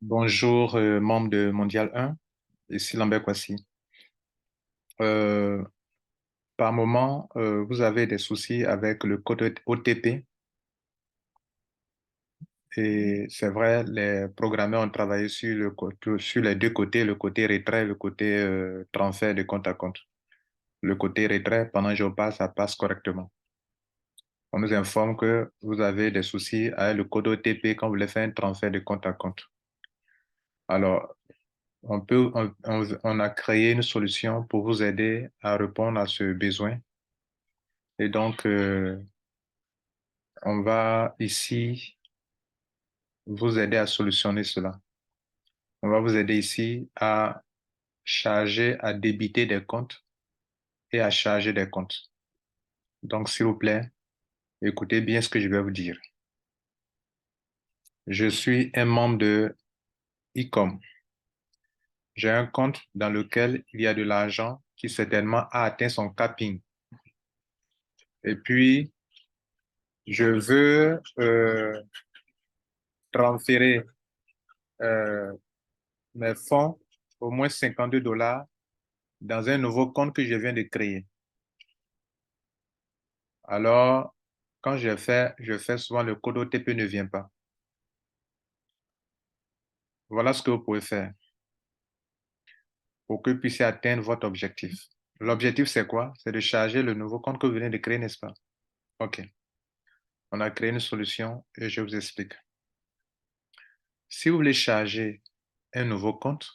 Bonjour, membre de Mondial 1, ici Lambert Kwasi. Euh, Par moment, vous avez des soucis avec le code OTP et c'est vrai, les programmeurs ont travaillé sur sur les deux côtés, le côté retrait, le côté transfert de compte à compte. Le côté retrait, pendant que je passe, ça passe correctement. On nous informe que vous avez des soucis avec le code OTP quand vous voulez faire un transfert de compte à compte. Alors, on a créé une solution pour vous aider à répondre à ce besoin. Et donc, on va ici vous aider à solutionner cela. On va vous aider ici à charger, à débiter des comptes et à charger des comptes. Donc, s'il vous plaît, écoutez bien ce que je vais vous dire. Je suis un membre de ICOM. J'ai un compte dans lequel il y a de l'argent qui certainement a atteint son capping. Et puis, je veux transférer euh, mes fonds, au moins $52, dans un nouveau compte que je viens de créer. Alors, quand je fais souvent le code OTP ne vient pas. Voilà ce que vous pouvez faire pour que vous puissiez atteindre votre objectif. L'objectif, c'est quoi? C'est de charger le nouveau compte que vous venez de créer, n'est-ce pas? OK. On a créé une solution et je vous explique. Si vous voulez charger un nouveau compte,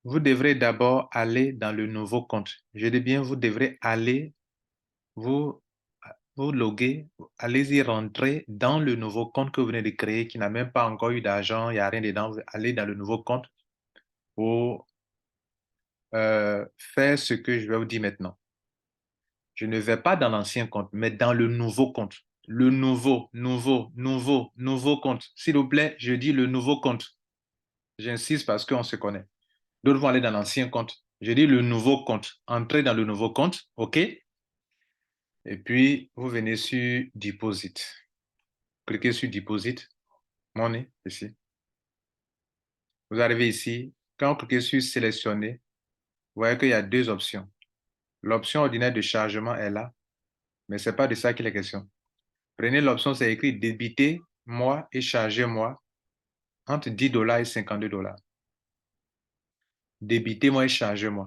vous devrez d'abord aller dans le nouveau compte. Je dis bien, vous devrez aller vous, vous loguer, allez-y rentrer dans le nouveau compte que vous venez de créer qui n'a même pas encore eu d'argent, il n'y a rien dedans. Allez dans le nouveau compte pour faire ce que je vais vous dire maintenant. Je ne vais pas dans l'ancien compte, mais dans le nouveau compte. Le nouveau compte. S'il vous plaît, je dis le nouveau compte. J'insiste parce qu'on se connaît. D'autres vont aller dans l'ancien compte. Je dis le nouveau compte. Entrez dans le nouveau compte, OK? Et puis, vous venez sur Deposit. Cliquez sur Deposit. Money, ici. Vous arrivez ici. Quand vous cliquez sur Sélectionner, vous voyez qu'il y a deux options. L'option ordinaire de chargement est là, mais ce n'est pas de ça qu'il est question. Prenez l'option, c'est écrit débitez-moi et chargez-moi entre $10 et $52. Débitez-moi et chargez-moi.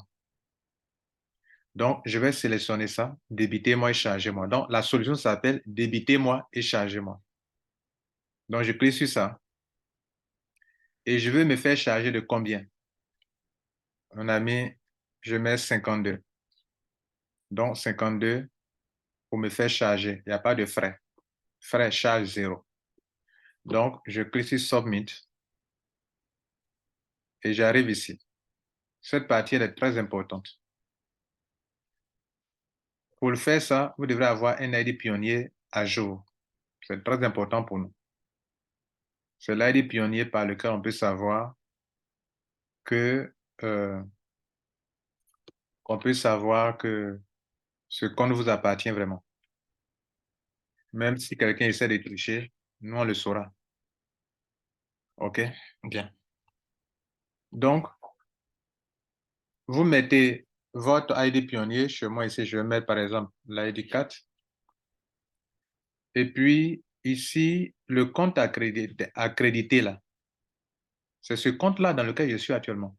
Donc, je vais sélectionner ça, débitez-moi et chargez-moi. Donc, la solution s'appelle débitez-moi et chargez-moi. Donc, je clique sur ça et je veux me faire charger de combien? On a mis, je mets 52. Donc, 52 pour me faire charger. Il n'y a pas de frais. Frais, charge zéro. Donc, je clique sur Submit et j'arrive ici. Cette partie, elle est très importante. Pour le faire, ça, vous devrez avoir un ID pionnier à jour. C'est très important pour nous. C'est l'ID pionnier par lequel on peut savoir que, euh, qu'on peut savoir que ce compte vous appartient vraiment. Même si quelqu'un essaie de tricher, nous, on le saura. OK? Bien. Donc, vous mettez votre ID pionnier. Chez moi, ici, je vais mettre, par exemple, l'ID 4. Et puis, ici, le compte accrédité là. C'est ce compte-là dans lequel je suis actuellement.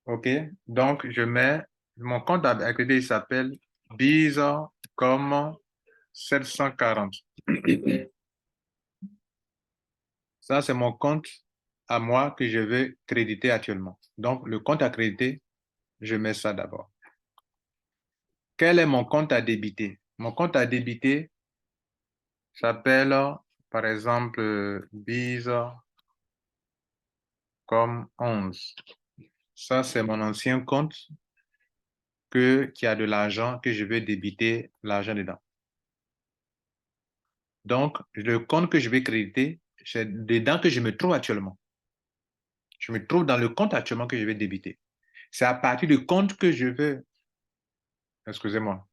OK? Donc, je mets mon compte accrédité, il s'appelle Bizcom 740. Ça, c'est mon compte à moi que je veux créditer actuellement. Donc, le compte accrédité, je mets ça d'abord. Quel est mon compte à débiter? Mon compte à débiter s'appelle, par exemple, Bizcom 11. Ça, c'est mon ancien compte qui a de l'argent que je veux débiter l'argent dedans. Donc, le compte que je vais créditer, c'est dedans que je me trouve actuellement. Je me trouve dans le compte actuellement que je vais débiter. C'est à partir du compte que je veux. Excusez-moi,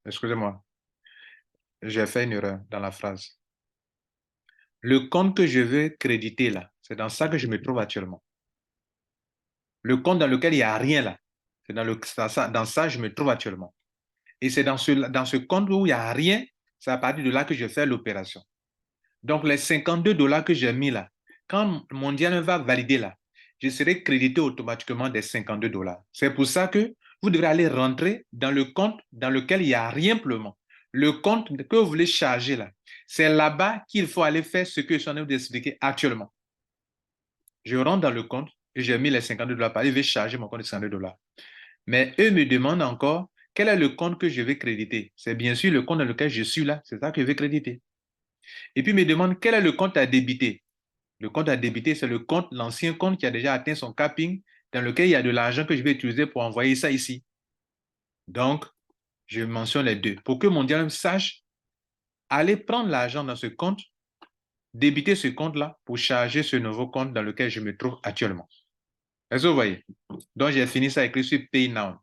excusez-moi, j'ai fait une erreur dans la phrase. Le compte que je veux créditer là, c'est dans ça que je me trouve actuellement. Le compte dans lequel il n'y a rien là, c'est dans ça que je me trouve actuellement. Et c'est dans ce compte où il n'y a rien, c'est à partir de là que je fais l'opération. Donc, les $52 que j'ai mis là, quand Mondial va valider là, je serai crédité automatiquement des $52. C'est pour ça que vous devrez aller rentrer dans le compte dans lequel il n'y a rien pour le moment. Le compte que vous voulez charger là, c'est là-bas qu'il faut aller faire ce que je suis en train d'expliquer actuellement. Je rentre dans le compte et j'ai mis les $52 par là, je vais charger mon compte de $52. Mais eux me demandent encore quel est le compte que je vais créditer. C'est bien sûr le compte dans lequel je suis là, c'est ça que je vais créditer. Et puis, ils me demandent quel est le compte à débiter. Le compte à débiter, c'est le compte, l'ancien compte qui a déjà atteint son capping, dans lequel il y a de l'argent que je vais utiliser pour envoyer ça ici. Donc, je mentionne les deux. Pour que mon diable sache, aller prendre l'argent dans ce compte, débiter ce compte-là pour charger ce nouveau compte dans lequel je me trouve actuellement. Est-ce que vous voyez? Donc, j'ai fini ça écrit sur Pay Now.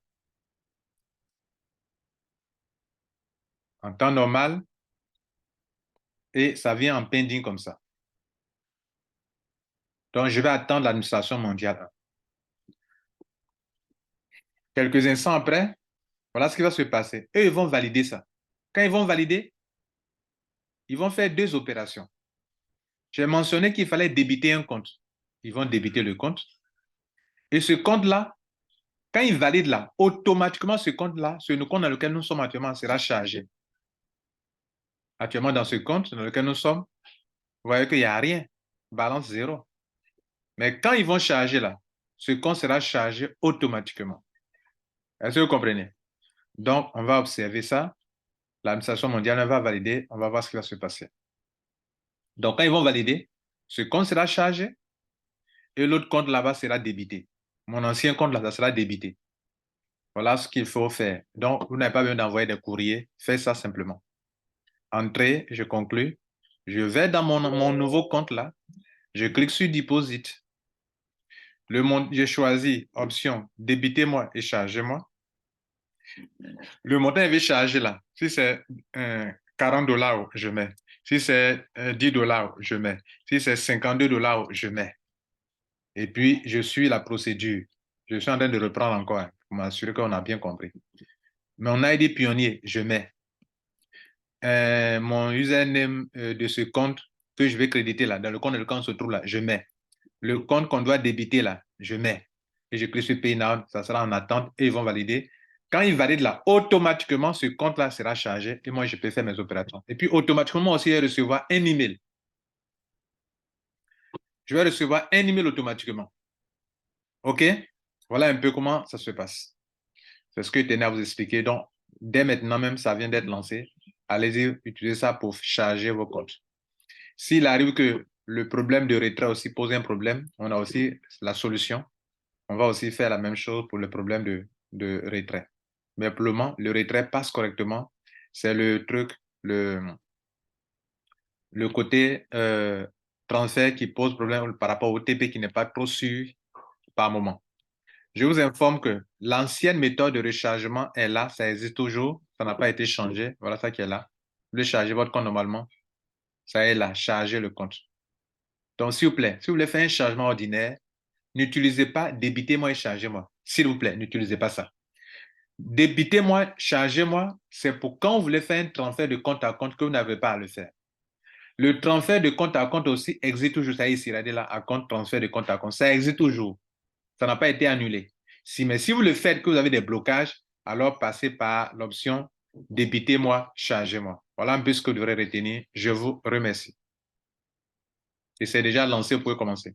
En temps normal, et ça vient en pending comme ça. Donc, je vais attendre l'administration mondiale. Quelques instants après, voilà ce qui va se passer. Eux, ils vont valider ça. Quand ils vont valider, ils vont faire deux opérations. J'ai mentionné qu'il fallait débiter un compte. Ils vont débiter le compte. Et ce compte-là, quand ils valident là, automatiquement, ce compte-là, ce compte dans lequel nous sommes actuellement sera chargé. Actuellement, dans ce compte dans lequel nous sommes, vous voyez qu'il n'y a rien. Balance zéro. Mais quand ils vont charger là, ce compte sera chargé automatiquement. Est-ce que vous comprenez? Donc, on va observer ça. L'administration mondiale va valider. On va voir ce qui va se passer. Donc, quand ils vont valider, ce compte sera chargé et l'autre compte là-bas sera débité. Mon ancien compte là, ça sera débité. Voilà ce qu'il faut faire. Donc, vous n'avez pas besoin d'envoyer des courriers. Faites ça simplement. Entrez, je conclue. Je vais dans mon nouveau compte là. Je clique sur Deposit. Je choisis option débitez-moi et chargez-moi. Le montant est chargé là. Si c'est $40, je mets. Si c'est $10, je mets. Si c'est $52, je mets. Et puis, je suis la procédure. Je suis en train de reprendre encore pour m'assurer qu'on a bien compris. Mon ID pionnier, je mets. Mon username de ce compte que je vais créditer là, dans le compte dans lequel on se trouve là, je mets. Le compte qu'on doit débiter là, je mets. Et je clique sur Pay Now, ça sera en attente et ils vont valider. Quand ils valident là, automatiquement, ce compte-là sera chargé et moi, je peux faire mes opérations. Et puis, automatiquement, aussi, je vais recevoir un email. Je vais recevoir un email automatiquement. OK? Voilà un peu comment ça se passe. C'est ce que je tenais à vous expliquer. Donc, dès maintenant même, ça vient d'être lancé. Allez-y, utilisez ça pour charger vos comptes. S'il arrive que le problème de retrait aussi pose un problème, on a aussi la solution. On va aussi faire la même chose pour le problème de retrait. Mais pour le moment, le retrait passe correctement. C'est le truc, le côté transfert qui pose problème par rapport au TP qui n'est pas trop sûr par moment. Je vous informe que l'ancienne méthode de rechargement est là, ça existe toujours, ça n'a pas été changé. Voilà ça qui est là. Vous voulez charger votre compte normalement, ça est là, charger le compte. Donc, s'il vous plaît, si vous voulez faire un changement ordinaire, n'utilisez pas débitez-moi et chargez-moi. S'il vous plaît, n'utilisez pas ça. Débitez-moi, chargez-moi, c'est pour quand vous voulez faire un transfert de compte à compte que vous n'avez pas à le faire. Le transfert de compte à compte aussi existe toujours. Ça ici, regardez là, à compte, transfert de compte à compte. Ça existe toujours. Ça n'a pas été annulé. Mais si vous le faites, que vous avez des blocages, alors passez par l'option débitez-moi, chargez-moi. Voilà un peu ce que vous devrez retenir. Je vous remercie. Et c'est déjà lancé, vous pouvez commencer.